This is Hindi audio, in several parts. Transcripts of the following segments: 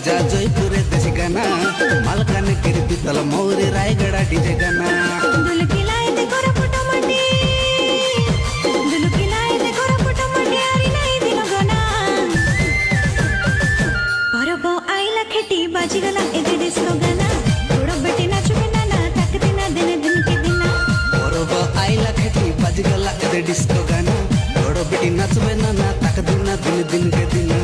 बाजा जयपुर देशी गाना मालकानगिरी पितल मौरी रायगड़ा डीजे गाना दुलकी लाए ते गोरा फोटो मटी दुलकी लाए ते गोरा फोटो मटी आरी नहीं दिनो गाना परबो आइला खेटी बाजी गला एदे डिस्को गाना गोड़ो बेटी नाचो बिना ना तक दिना दिन दिन के दिना परबो आइला खेटी बाजी गला एदे डिस्को गाना गोड़ो बेटी नाचो बिना ना तक दिना दिन दिन के दिना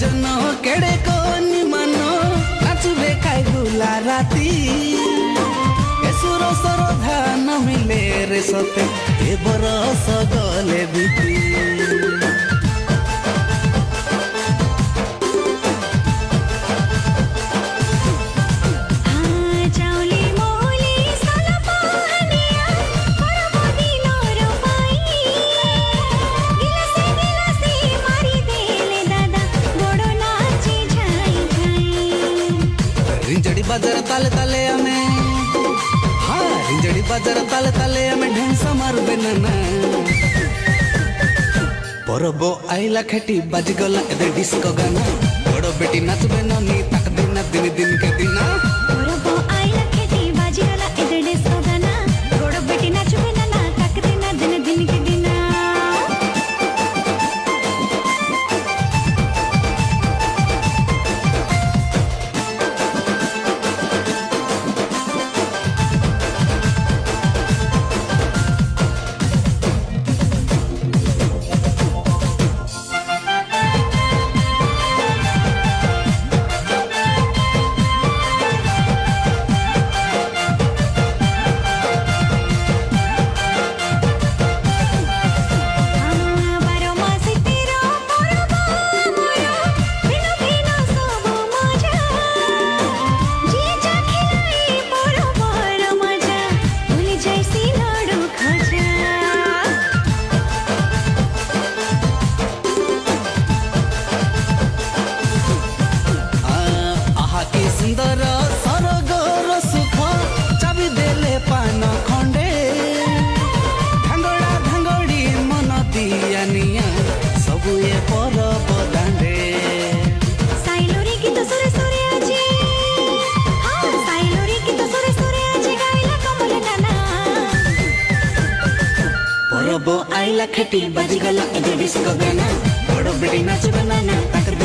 जनो केड़े को निमानो नाचबे खाई गुला राती एसुरो सरो धान मिले रे सते ए बरस गले बीती रिंजड़ी बाजार ताले ताले हमें हाँ रिंजड़ी बाजार ताले ताले हमें ढेंसा मार बेना परबो आइला खेटी बाजी गला एदे डिस्को गाना बड़ो बेटी नाच बेना नी तक दिना दिन दिन के दिना परबो आइला खेटी बाजी गला एदे डिस्को गाना बड़ो बेटी नाच बेना ना तक दिना दिन दिन के दिना सुंदर सरगर सुख चाबी देले पान खंडे धांगड़ा धांगड़ी मन दिया निया सबु ए परब दांडे साइलोरी गीत सुरे सुरे आजे हां साइलोरी गीत सुरे सुरे आजे गाइला कमल नाना परब आइला खेटी बाजी गला एदे डिस्को गाना बड़ो बेटी नाच बनाना ताकर